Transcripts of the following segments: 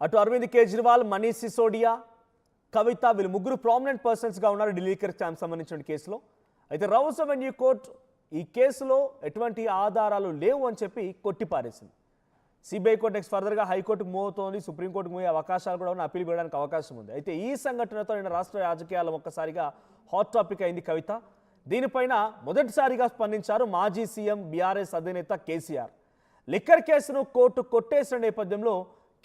అటు అరవింద్ కేజ్రీవాల్, మనీష్ సిసోడియా, కవిత వీళ్ళు ముగ్గురు ప్రామినెంట్ పర్సన్స్గా ఉన్నారు ఢిల్లీ లిక్కర్ స్కామ్ సంబంధించిన కేసులో. అయితే రౌస్ అవెన్యూ కోర్టు ఈ కేసులో ఎటువంటి ఆధారాలు లేవు అని చెప్పి కొట్టిపారేసింది. సిబిఐ కోర్టు నెక్స్ట్ ఫర్దర్గా హైకోర్టుకు మూవ్ అవుతోంది, సుప్రీంకోర్టుకు మూవ్ అయ్యే అవకాశాలు కూడా ఉన్నాయి, అప్పీల్ వేయడానికి అవకాశం ఉంది. అయితే ఈ సంఘటనతో నిన్న రాష్ట్ర రాజకీయాల్లో ఒక్కసారిగా హాట్ టాపిక్ అయింది కవిత. దీనిపైన మొదటిసారిగా స్పందించారు మాజీ సీఎం బీఆర్ఎస్ అధినేత కేసీఆర్. లిక్కర్ కేసును కోర్టు కొట్టేసిన నేపథ్యంలో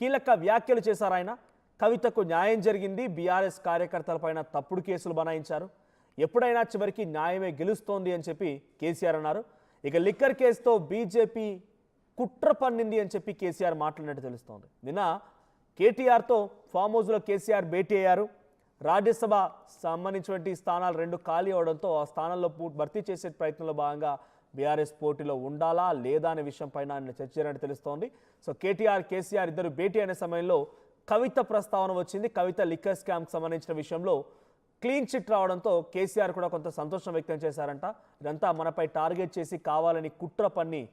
కీలక వ్యాఖ్యలు చేశారు ఆయన. కవితకు న్యాయం జరిగింది, బీఆర్ఎస్ కార్యకర్తలపైన తప్పుడు కేసులు బనాయించారు, ఎప్పుడైనా చివరికి న్యాయమే గెలుస్తోంది అని చెప్పి కేసీఆర్ అన్నారు. ఇక లిక్కర్ కేసుతో బీజేపీ కుట్ర పన్నింది అని చెప్పి కేసీఆర్ మాట్లాడినట్టు తెలుస్తోంది. నిన్న కేటీఆర్తో ఫామ్ హౌస్లో కేసీఆర్ భేటీ అయ్యారు. రాజ్యసభ సంబంధించినటువంటి స్థానాలు 2 ఖాళీ అవడంతో ఆ స్థానాల్లో భర్తీ చేసే ప్రయత్నంలో భాగంగా బీఆర్ఎస్ పోటీలో ఉండాలా లేదా అనే విషయంపైన ఆయన చర్చించినట్టు తెలుస్తోంది. సో కేసీఆర్ ఇద్దరు భేటీ అయిన సమయంలో కవిత ప్రస్తావన వచ్చింది. కవిత లిక్కర్ స్కామ్కి సంబంధించిన విషయంలో క్లీన్ చిట్ రావడంతో కేసీఆర్ కూడా కొంత సంతోషం వ్యక్తం చేశారంట. ఇదంతా మనపై టార్గెట్ చేసి కావాలని కుట్ర పన్ని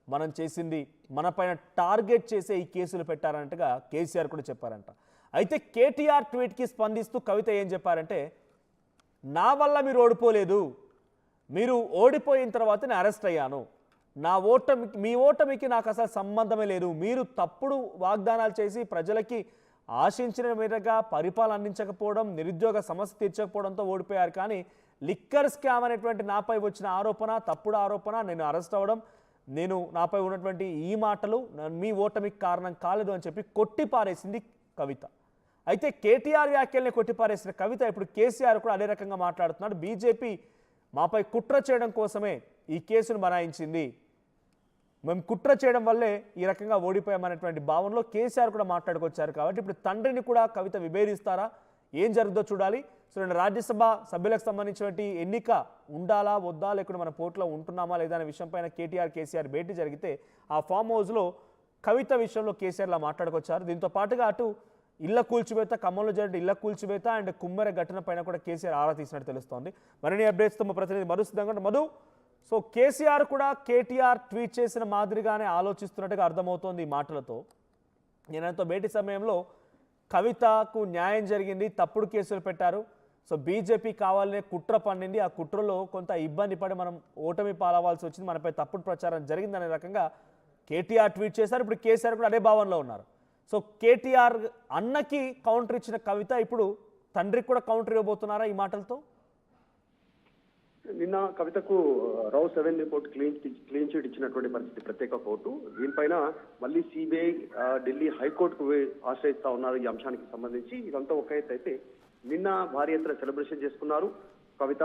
మనం చేసింది, మనపైన టార్గెట్ చేసే ఈ కేసులు పెట్టారంటగా కేసీఆర్ కూడా చెప్పారంట. అయితే కేటీఆర్ ట్వీట్కి స్పందిస్తూ కవిత ఏం చెప్పారంటే, నా వల్ల మీరు ఓడిపోలేదు, మీరు ఓడిపోయిన తర్వాత నేను అరెస్ట్ అయ్యాను, మీ ఓటమికి నాకు అసలు సంబంధమే లేదు, మీరు తప్పుడు వాగ్దానాలు చేసి ప్రజలకి ఆశించిన మీదగా పరిపాలన అందించకపోవడం, నిరుద్యోగ సమస్య తీర్చకపోవడంతో ఓడిపోయారు, కానీ లిక్కర్ స్కామ్ అనేటువంటి నాపై వచ్చిన ఆరోపణ తప్పుడు ఆరోపణ, నేను అరెస్ట్ అవ్వడం, నాపై ఉన్నటువంటి ఈ మాటలు మీ ఓటమికి కారణం కాలేదు అని చెప్పి కొట్టిపారేసింది కవిత. అయితే కేటీఆర్ వ్యాఖ్యల్ని కొట్టిపారేసిన కవిత ఇప్పుడు కేసీఆర్ కూడా అదే రకంగా మాట్లాడుతున్నాడు. బీజేపీ మాపై కుట్ర చేయడం కోసమే ఈ కేసును బనాయించింది, మేము కుట్ర చేయడం వల్లే ఈ రకంగా ఓడిపోయామనేటువంటి భావనలో కేసీఆర్ కూడా మాట్లాడుకొచ్చారు. కాబట్టి ఇప్పుడు తండ్రిని కూడా కవిత విభేదిస్తారా, ఏం జరుగుతుందో చూడాలి. సో నేను రాజ్యసభ సభ్యులకు సంబంధించినటువంటి ఎన్నిక ఉండాలా వద్దా, లేకుండా మన పోటీలో ఉంటున్నామా లేదా అనే విషయంపైన కేసీఆర్ భేటీ జరిగితే ఆ ఫామ్ హౌస్లో కవిత విషయంలో కేసీఆర్లా మాట్లాడుకొచ్చారు. దీంతో పాటుగా అటు ఇళ్ల కూల్చివేత, ఖమ్మంలో జరిగిన ఇళ్ల కూల్చివేత అండ్ కుమ్మెర ఘటన పైన కూడా కేసీఆర్ ఆరా తీసినట్టు తెలుస్తోంది. మరిన్ని అప్డేట్స్తో మా ప్రతినిధి మధు సిద్ధంగా. మధు, సో కేసీఆర్ కూడా కేటీఆర్ ట్వీట్ చేసిన మాదిరిగానే ఆలోచిస్తున్నట్టుగా అర్థమవుతోంది ఈ మాటలతో. నేనంతో భేటీ సమయంలో కవితకు న్యాయం జరిగింది, తప్పుడు కేసులు పెట్టారు, సో బీజేపీ కావాలనే కుట్ర పన్నింది, ఆ కుట్రలో కొంత ఇబ్బంది పడి మనం ఓటమి పాలవాల్సి వచ్చింది, మనపై తప్పుడు ప్రచారం జరిగిందనే రకంగా కేటీఆర్ ట్వీట్ చేశారు. ఇప్పుడు కేసీఆర్ కూడా అదే భావనలో ఉన్నారు. సో కేటీఆర్ అన్నకి కౌంటర్ ఇచ్చిన కవిత ఇప్పుడు తండ్రికి కూడా కౌంటర్ ఇవ్వబోతున్నారా ఈ మాటలతో? నిన్న కవితకు rows avenue court clean chit ఇచ్చినటువంటి పరిస్థితి, ప్రత్యేక కోర్టు. దీనిపైన మళ్ళీ సిబిఐ ఢిల్లీ హైకోర్టుకు ఆశ్రయిస్తా ఉన్నారు ఈ అంశానికి సంబంధించి. ఇదంతా ఒక ఎత్తు అయితే, నిన్న భారీ ఎత్తున సెలబ్రేషన్ చేసుకున్నారు కవిత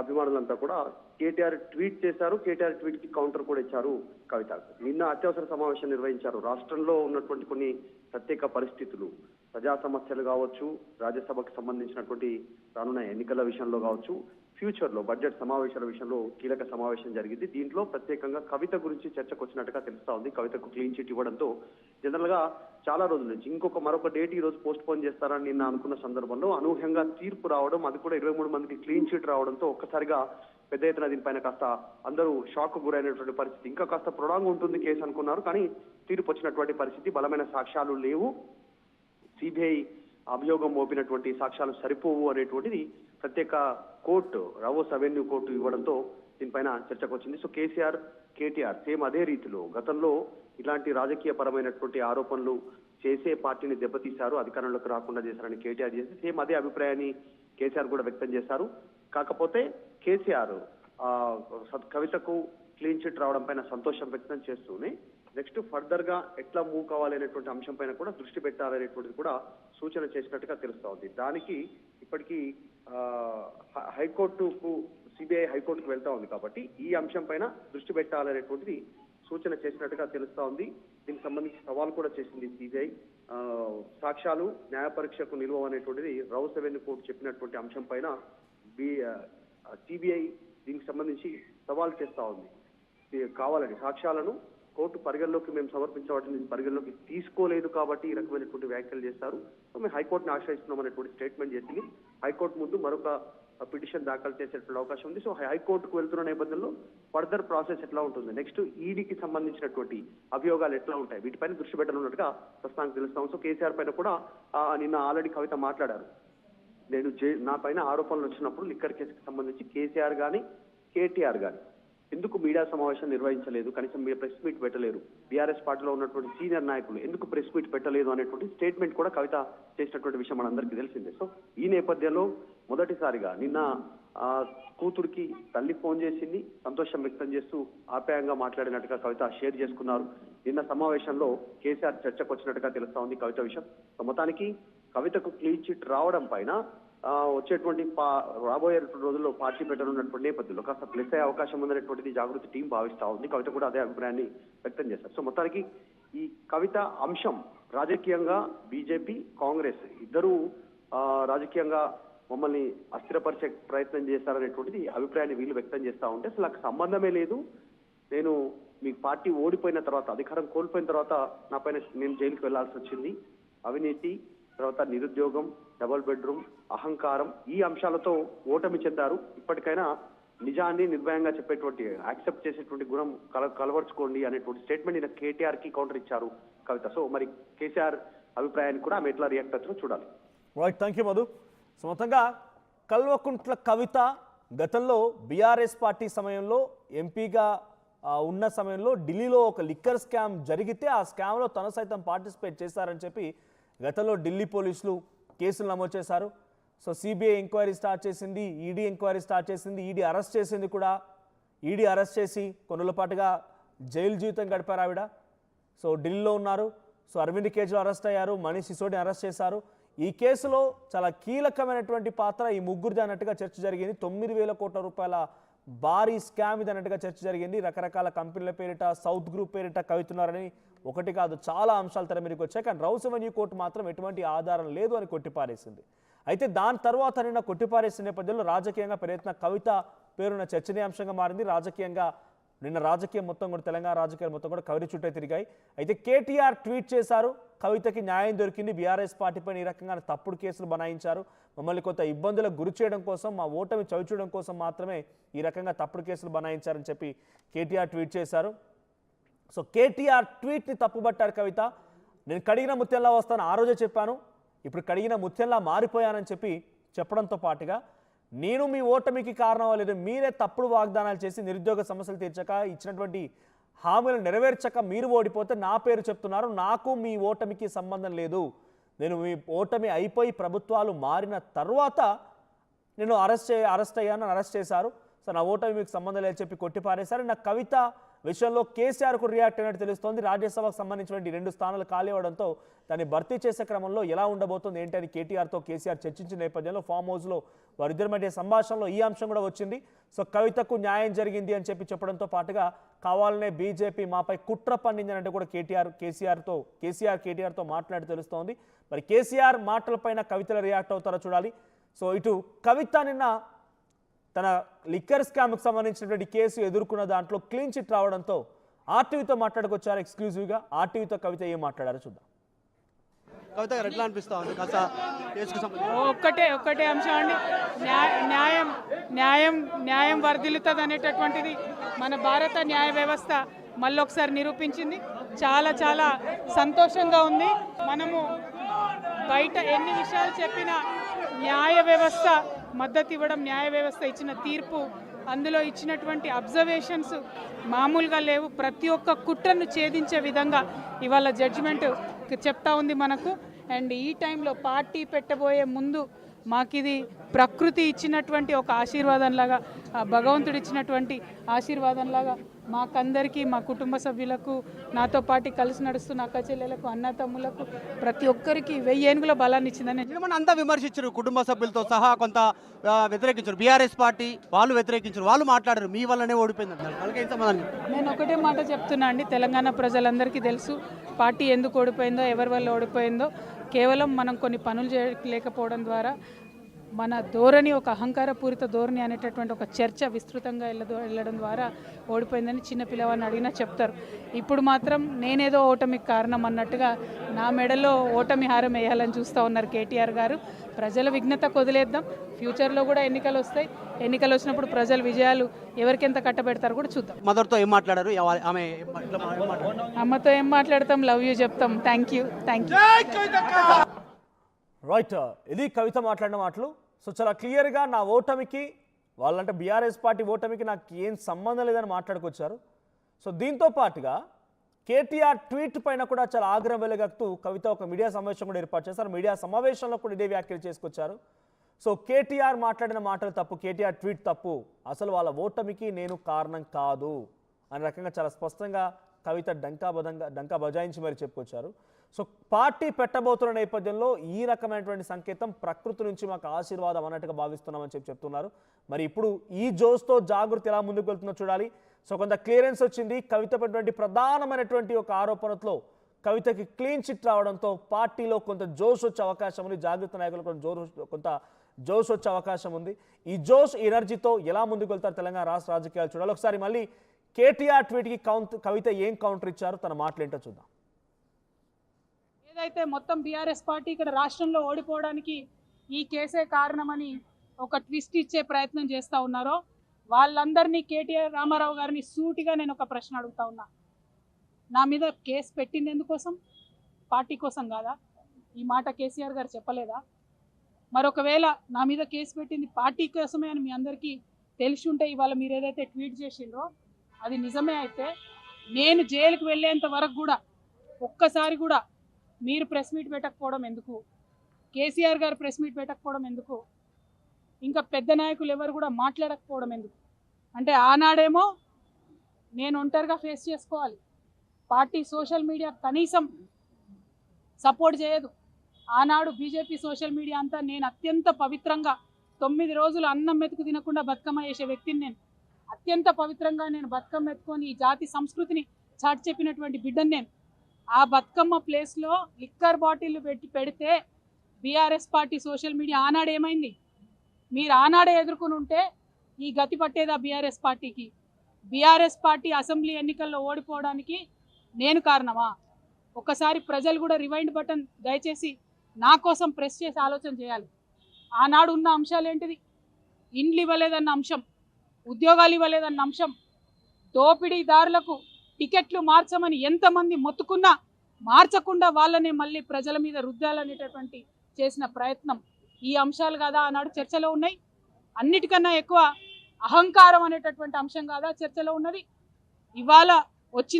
అభిమానులంతా కూడా. కేటీఆర్ ట్వీట్ చేశారు, కేటీఆర్ ట్వీట్ కి కౌంటర్ కూడా ఇచ్చారు కవిత. నిన్న అత్యవసర సమావేశం నిర్వహించారు. రాష్ట్రంలో ఉన్నటువంటి కొన్ని ప్రత్యేక పరిస్థితులు, ప్రజా సమస్యలు కావచ్చు, రాజ్యసభకు సంబంధించినటువంటి రానున్న ఎన్నికల విషయంలో కావచ్చు, ఫ్యూచర్ లో బడ్జెట్ సమావేశాల విషయంలో కీలక సమావేశం జరిగింది. దీంట్లో ప్రత్యేకంగా కవిత గురించి చర్చకు వచ్చినట్టుగా తెలుస్తా ఉంది. కవితకు క్లీన్ చిట్ ఇవ్వడంతో జనరల్ గా చాలా రోజుల నుంచి మరొక డేట్ ఈ రోజు పోస్ట్ పోన్ చేస్తారని నిన్న అనుకున్న సందర్భంలో అనూహ్యంగా తీర్పు రావడం, అది కూడా 23 మందికి క్లీన్ చిట్ రావడంతో ఒక్కసారిగా పెద్ద ఎత్తున దీనిపైన కాస్త అందరూ షాక్ గురైనటువంటి పరిస్థితి. ఇంకా కాస్త ప్రొలాంగ్ ఉంటుంది కేసు అనుకున్నారు, కానీ తీర్పు వచ్చినటువంటి పరిస్థితి. బలమైన సాక్ష్యాలు లేవు, సిబిఐ అభియోగం మోపినటువంటి సాక్ష్యాలు సరిపోవు అనేటువంటిది ప్రత్యేక కోర్టు రౌస్ అవెన్యూ కోర్టు ఇవ్వడంతో దీనిపైన చర్చకు వచ్చింది. సో కేటీఆర్ సేమ్ అదే రీతిలో గతంలో ఇలాంటి రాజకీయ పరమైనటువంటి ఆరోపణలు చేసే పార్టీని దెబ్బతీశారు, అధికారంలోకి రాకుండా చేశారని కేటీఆర్ చేసి సేమ్ అదే అభిప్రాయాన్ని కేసీఆర్ కూడా వ్యక్తం చేశారు. కాకపోతే కేసీఆర్ కవితకు క్లీన్ చిట్ రావడం పైన సంతోషం వ్యక్తం చేస్తూనే నెక్స్ట్ ఫర్దర్ గా ఎట్లా మూవ్ కావాలనేటువంటి అంశం పైన కూడా దృష్టి పెట్టాలనేటువంటిది కూడా సూచన చేసినట్టుగా తెలుస్తా ఉంది. దానికి ఇప్పటికీ సిబిఐ హైకోర్టుకు వెళ్తా ఉంది కాబట్టి ఈ అంశం పైన దృష్టి పెట్టాలనేటువంటిది సూచన చేసినట్టుగా తెలుస్తా ఉంది. దీనికి సంబంధించి సవాల్ కూడా చేసింది సిబిఐ. సాక్ష్యాలు న్యాయ పరీక్షకు నిలువ అనేటువంటిది రౌస్ అవెన్యూ కోర్టు చెప్పినటువంటి అంశం పైన సిబిఐ దీనికి సంబంధించి సవాల్ చేస్తా ఉంది. కావాలని సాక్ష్యాలను కోర్టు పరిగణలోకి మేము సమర్పించబట్టిన పరిగణలోకి తీసుకోలేదు కాబట్టి ఈ రకమైనటువంటి వ్యాఖ్యలు చేస్తారు. సో మేము హైకోర్టుని ఆశ్రయిస్తున్నాం అనేటువంటి స్టేట్మెంట్ చేసింది. హైకోర్టు ముందు మరొక పిటిషన్ దాఖలు చేసేటువంటి అవకాశం ఉంది. సో హైకోర్టుకు వెళ్తున్న నేపథ్యంలో ఫర్దర్ ప్రాసెస్ ఎట్లా ఉంటుంది, నెక్స్ట్ ఈడీకి సంబంధించినటువంటి అభియోగాలు ఎట్లా ఉంటాయి, వీటిపైన దృష్టి పెట్టనున్నట్టుగా ప్రస్తుతానికి తెలుస్తాం. సో కేసీఆర్ పైన కూడా నిన్న ఆల్రెడీ కవిత మాట్లాడారు. నేను నా పైన ఆరోపణలు వచ్చినప్పుడు లిక్కర్ కేసుకి సంబంధించి కేసీఆర్ కానీ కేటీఆర్ కానీ ఎందుకు మీడియా సమావేశం నిర్వహించలేదు, కనీసం మీరు ప్రెస్ మీట్ పెట్టలేరు, బీఆర్ఎస్ పార్టీలో ఉన్నటువంటి సీనియర్ నాయకులు ఎందుకు ప్రెస్ మీట్ పెట్టలేదు అనేటువంటి స్టేట్మెంట్ కూడా కవిత చేసినటువంటి విషయం మనందరికీ తెలిసిందే. సో ఈ నేపథ్యంలో మొదటిసారిగా నిన్న కూతురికి తల్లి ఫోన్ చేసింది, సంతోషం వ్యక్తం చేస్తూ ఆప్యాయంగా మాట్లాడినట్టుగా కవిత షేర్ చేసుకున్నారు. నిన్న సమావేశంలో కేసీఆర్ చర్చకు వచ్చినట్టుగా తెలుస్తా ఉంది కవిత విషయం. సో మొత్తానికి కవితకు క్లీన్ చిట్ రావడం పైన వచ్చేటువంటి రాబోయే రోజుల్లో పార్టీ పెట్టనున్నటువంటి నేపథ్యంలో కాస్త ప్లస్ అయ్యే అవకాశం ఉందనేటువంటిది జాగృతి టీం భావిస్తా ఉంది. కవిత కూడా అదే అభిప్రాయాన్ని వ్యక్తం చేశారు. సో మొత్తానికి ఈ కవిత అంశం రాజకీయంగా బీజేపీ కాంగ్రెస్ ఇద్దరూ రాజకీయంగా మమ్మల్ని అస్థిరపరిచే ప్రయత్నం చేస్తారనేటువంటిది అభిప్రాయాన్ని వీళ్ళు వ్యక్తం చేస్తా ఉంటే అసలు నాకు సంబంధమే లేదు, నేను మీ పార్టీ ఓడిపోయిన తర్వాత అధికారం కోల్పోయిన తర్వాత నా పైన నేను జైలుకి వెళ్లాల్సి వచ్చింది, అవినీతి తర్వాత నిరుద్యోగం, డబుల్ బెడ్రూమ్, అహంకారం ఈ అంశాలతో ఓటమి చెందారు. ఇప్పటికైనా నిజాన్ని నిర్భయంగా చెప్పేటువంటి యాక్సెప్ట్ చేసేటువంటి గుణం కలవర్చుకోండి అనేటువంటి స్టేట్మెంట్ ఈయన కేటీఆర్ కి కౌంటర్ ఇచ్చారు కవిత. సో మరి కేసీఆర్ అభిప్రాయానికి కూడా ఆమె ఎట్లా రియాక్ట్ అవుతుందో చూడాలి. Right, thank you Madhu. So మొత్తంగా కల్వకుంట్ల కవిత గతంలో బీఆర్ఎస్ పార్టీ సమయంలో ఎంపీగా ఉన్న సమయంలో ఢిల్లీలో ఒక లిక్కర్ స్కామ్ జరిగితే ఆ స్కామ్లో తన సైతం పార్టిసిపేట్ చేశారని చెప్పి గతంలో ఢిల్లీ పోలీసులు కేసులు నమోదు చేశారు. సో సిబిఐ ఎంక్వైరీ స్టార్ట్ చేసింది, ఈడీ ఎంక్వైరీ స్టార్ట్ చేసింది, ఈడీ అరెస్ట్ చేసింది కూడా. ఈడీ అరెస్ట్ చేసి కొన్నుల పాటుగా జైలు జీవితం గడిపారు ఆవిడ. సో ఢిల్లీలో ఉన్నారు. సో అరవింద్ కేజ్రీవాల్ అరెస్ట్ అయ్యారు, మనీష్ సిసోడిని అరెస్ట్ చేశారు. ఈ కేసులో చాలా కీలకమైనటువంటి పాత్ర ఈ ముగ్గురిది అన్నట్టుగా చర్చ జరిగింది. 9,000 కోట్ల రూపాయల భారీ స్కామ్ ఇది అన్నట్టుగా చర్చ జరిగింది. రకరకాల కంపెనీల పేరిట, సౌత్ గ్రూప్ పేరిట కవితున్నారని ఒకటి కాదు చాలా అంశాలు తెర మీదకి వచ్చాయి. కానీ రౌస్ అవెన్యూ కోర్టు మాత్రం ఎటువంటి ఆధారం లేదు అని కొట్టిపారేసింది. అయితే దాని తర్వాత నిన్న కొట్టిపారేసిన నేపథ్యంలో రాజకీయంగా పెరుగుతున్న కవిత పేరున్న చర్చనీయాంశంగా మారింది. రాజకీయంగా నిన్న రాజకీయం మొత్తం కూడా తెలంగాణ రాజకీయాలు మొత్తం కూడా కవిత చుట్టే తిరిగాయి. అయితే కేటీఆర్ ట్వీట్ చేశారు, కవితకి న్యాయం దొరికింది, బీఆర్ఎస్ పార్టీపైన ఈ రకంగా తప్పుడు కేసులు బనాయించారు, మమ్మల్ని కొంత ఇబ్బందులకు గురి చేయడం కోసం, మా ఓటమి చవిచూడడం కోసం మాత్రమే ఈ రకంగా తప్పుడు కేసులు బనాయించారని చెప్పి కేటీఆర్ ట్వీట్ చేశారు. సో కేటీఆర్ ట్వీట్ని తప్పుబట్టారు కవిత. నేను కడిగిన ముత్యంలా వస్తాను ఆ రోజే చెప్పాను, ఇప్పుడు కడిగిన ముత్యంలా మారిపోయానని చెప్పి చెప్పడంతో పాటుగా నేను మీ ఓటమికి కారణం అవ్వలేదు, మీరే తప్పుడు వాగ్దానాలు చేసి నిరుద్యోగ సమస్యలు తీర్చక ఇచ్చినటువంటి హామీలు నెరవేర్చక మీరు ఓడిపోతే నా పేరు చెప్తున్నారు, నాకు మీ ఓటమికి సంబంధం లేదు, నేను మీ ఓటమి అయిపోయి ప్రభుత్వాలు మారిన తర్వాత నేను అరెస్ట్ అయ్యాను, అరెస్ట్ చేశారు, సో నా ఓటమి మీకు సంబంధం లేదని చెప్పి కొట్టిపారేశారు. నా కవిత విషయంలో కేసీఆర్కు రియాక్ట్ అయినట్టు తెలుస్తోంది. రాజ్యసభకు సంబంధించినటువంటి 2 స్థానాలు ఖాళీ అవడంతో దాన్ని భర్తీ చేసే క్రమంలో ఎలా ఉండబోతుంది ఏంటని కేటీఆర్తో కేసీఆర్ చర్చించిన నేపథ్యంలో ఫామ్ హౌస్లో వారిద్దరి మధ్య సంభాషణలో ఈ అంశం కూడా వచ్చింది. సో కవితకు న్యాయం జరిగింది అని చెప్పి చెప్పడంతో పాటుగా కావాలనే బీజేపీ మాపై కుట్ర పన్నిందని కూడా కేసీఆర్ కేటీఆర్తో మాట్లాడి తెలుస్తోంది. మరి కేసీఆర్ మాటలపైన కవితలు రియాక్ట్ అవుతారో చూడాలి. సో ఇటు కవిత నిన్న తన లిక్కర్ స్కామ్కి సంబంధించినటువంటి కేసు ఎదుర్కొన్న దాంట్లో క్లీన్ చిట్ రావడంతో ఆర్టీవీతో మాట్లాడుకొచ్చారు ఎక్స్క్లూజివ్గా. ఆర్టీవీతో కవిత ఏం మాట్లాడారో చూద్దాం. కవిత గారు ఎట్లా అనిపిస్తా ఉంది ఒక్కటే అంశం అండి, న్యాయం వర్ధిల్లుతుంది అనేటటువంటిది మన భారత న్యాయ వ్యవస్థ మళ్ళొకసారి నిరూపించింది. చాలా చాలా సంతోషంగా ఉంది. మనము బయట ఎన్ని విషయాలు చెప్పినా న్యాయ వ్యవస్థ మద్దతు ఇవ్వడం, న్యాయ వ్యవస్థ ఇచ్చిన తీర్పు, అందులో ఇచ్చినటువంటి అబ్జర్వేషన్స్ మామూలుగా లేవు. ప్రతి ఒక్క కుట్రను ఛేదించే విధంగా ఇవాళ జడ్జిమెంట్ చెప్తా ఉంది మనకు. అండ్ ఈ టైంలో పార్టీ పెట్టబోయే ముందు మాకిది ప్రకృతి ఇచ్చినటువంటి ఒక ఆశీర్వాదంలాగా, భగవంతుడు ఇచ్చినటువంటి ఆశీర్వాదంలాగా మాకందరికీ, మా కుటుంబ సభ్యులకు, నాతో పాటు కలిసి నడుస్తున్న అక్క చెల్లెలకు, అన్న తమ్ములకు, ప్రతి ఒక్కరికి 1000 ఏనుగుల బలాన్ని ఇచ్చిందని అంతా విమర్శించారు. కుటుంబ సభ్యులతో సహా కొంత వ్యతిరేకించారు. బీఆర్ఎస్ పార్టీ వాళ్ళు వ్యతిరేకించారు, వాళ్ళు మాట్లాడారు మీ వల్లనే ఓడిపోయింది అంటారు. వాళ్ళకి ఏం సమాధానం? నేను ఒకటే మాట చెప్తున్నా అండి, తెలంగాణ ప్రజలందరికీ తెలుసు పార్టీ ఎందుకు ఓడిపోయిందో, ఎవరి వల్ల ఓడిపోయిందో. కేవలం మనం కొన్ని పనులు చేయలేకపోవడం ద్వారా మన ధోరణి ఒక అహంకారపూరిత ధోరణి అనేటటువంటి ఒక చర్చ విస్తృతంగా వెళ్ళడం ద్వారా ఓడిపోయిందని చిన్న పిల్లవాడిని అడిగినా చెప్తారు. ఇప్పుడు మాత్రం నేనేదో ఓటమికి కారణం అన్నట్టుగా నా మెడలో ఓటమి హారం వేయాలని చూస్తూ ఉన్నారు కేటీఆర్ గారు. ప్రజల విఘ్నత వదిలేద్దాం. ఫ్యూచర్లో కూడా ఎన్నికలు వస్తాయి. ఎన్నికలు వచ్చినప్పుడు ప్రజల విజయాలు ఎవరికెంత కట్టబెడతారు కూడా చూద్దాం. మదర్తో ఏం మాట్లాడారు? ఆమె అమ్మతో ఏం మాట్లాడతాం? లవ్ యూ చెప్తాం. Thank you. రైట్, ఇది కవిత మాట్లాడిన మాటలు. సో చాలా క్లియర్గా నా ఓటమికి, వాళ్ళంటే బీఆర్ఎస్ పార్టీ ఓటమికి నాకు ఏం సంబంధం లేదని మాట్లాడుకొచ్చారు. సో దీంతో పాటుగా కేటీఆర్ ట్వీట్ పైన కూడా చాలా ఆగ్రహం వెలుగక్తూ కవిత ఒక మీడియా సమావేశం కూడా ఏర్పాటు చేశారు. మీడియా సమావేశంలో కూడా ఇదే వ్యాఖ్యలు చేసుకొచ్చారు. సో కేటీఆర్ మాట్లాడిన మాటలు తప్పు, కేటీఆర్ ట్వీట్ తప్పు, అసలు వాళ్ళ ఓటమికి నేను కారణం కాదు అనే రకంగా చాలా స్పష్టంగా కవిత డంకా బజాయించి మరి చెప్పుకొచ్చారు. సో పార్టీ పెట్టబోతున్న నేపథ్యంలో ఈ రకమైనటువంటి సంకేతం ప్రకృతి నుంచి మాకు ఆశీర్వాదం అన్నట్టుగా భావిస్తున్నామని చెప్తున్నారు. మరి ఇప్పుడు ఈ జోస్తో జాగృతి ఎలా ముందుకు వెళ్తుందో చూడాలి. సో కొంత క్లియరెన్స్ వచ్చింది. కవిత పైనటువంటి ప్రధానమైనటువంటి ఒక ఆరోపణతో కవితకి క్లీన్ చిట్ రావడంతో పార్టీలో కొంత జోష్ వచ్చే అవకాశం ఉంది. జాగృతి నాయకులు కొంత జోష్ వచ్చే అవకాశం ఉంది. ఈ జోష్ ఎనర్జీతో ఎలా ముందుకు వెళ్తారు తెలంగాణ రాష్ట్ర రాజకీయాలు చూడాలి. ఒకసారి మళ్ళీ కేటీఆర్ ట్వీట్కి కవిత ఏం కౌంటర్ ఇచ్చారో తన మాటలేంటో చూద్దాం. ఏదైతే మొత్తం బీఆర్ఎస్ పార్టీ ఇక్కడ రాష్ట్రంలో ఓడిపోవడానికి ఈ కేసే కారణమని ఒక ట్విస్ట్ ఇచ్చే ప్రయత్నం చేస్తూ ఉన్నారో వాళ్ళందరినీ కేటీఆర్ రామారావు గారిని సూటిగా నేను ఒక ప్రశ్న అడుగుతా ఉన్నా. నా మీద కేసు పెట్టింది ఎందుకోసం? పార్టీ కోసం కాదా? ఈ మాట కేసీఆర్ గారు చెప్పలేదా? మరొకవేళ నా మీద కేసు పెట్టింది పార్టీ కోసమే అని మీ అందరికీ తెలిసి ఉంటే ఇవాళ మీరు ఏదైతే ట్వీట్ చేసిండ్రో అది నిజమే అయితే నేను జైలుకి వెళ్ళేంత వరకు కూడా ఒక్కసారి కూడా మీరు ప్రెస్ మీట్ పెట్టకపోవడం ఎందుకు? కేసీఆర్ గారు ప్రెస్ మీట్ పెట్టకపోవడం ఎందుకు? ఇంకా పెద్ద నాయకులు ఎవరు కూడా మాట్లాడకపోవడం ఎందుకు? అంటే ఆనాడేమో నేను ఒంటరిగా ఫేస్ చేసుకోవాలి, పార్టీ సోషల్ మీడియా కనీసం సపోర్ట్ చేయదు. ఆనాడు బీజేపీ సోషల్ మీడియా అంతా నేను అత్యంత పవిత్రంగా 9 రోజులు అన్నం మెతుకు తినకుండా బతుకమ్మ చేసే వ్యక్తిని నేను. అత్యంత పవిత్రంగా నేను బతుకమ్మ ఎత్తుకొని ఈ జాతి సంస్కృతిని చాటి చెప్పినటువంటి బిడ్డను నేను. ఆ బతుకమ్మ ప్లేస్లో లిక్కర్ బాటిల్ పెడితే బీఆర్ఎస్ పార్టీ సోషల్ మీడియా ఆనాడు ఏమైంది? మీరు ఆనాడే ఎదుర్కొని ఉంటే ఈ గతి పట్టేదా బీఆర్ఎస్ పార్టీకి? బీఆర్ఎస్ పార్టీ అసెంబ్లీ ఎన్నికల్లో ఓడిపోవడానికి నేను కారణమా? ఒకసారి ప్రజలు కూడా రివైండ్ బటన్ దయచేసి నా కోసం ప్రెస్ చేసి ఆలోచన చేయాలి. ఆనాడు ఉన్న అంశాలు ఏంటిది? ఇండ్లు ఇవ్వలేదన్న అంశం, ఉద్యోగాలు ఇవ్వలేదన్న అంశం, దోపిడీదారులకు టికెట్లు మార్చమని ఎంతమంది మొత్తుకున్నా మార్చకుండా వాళ్ళనే మళ్ళీ ప్రజల మీద రుద్దాలనేటటువంటి చేసిన ప్రయత్నం, ఈ అంశాలు కాదా ఆనాడు చర్చలో ఉన్నాయి? అన్నిటికన్నా ఎక్కువ అహంకారం అనేటటువంటి అంశం కాదా చర్చలో ఉన్నది? ఇవాళ వచ్చిన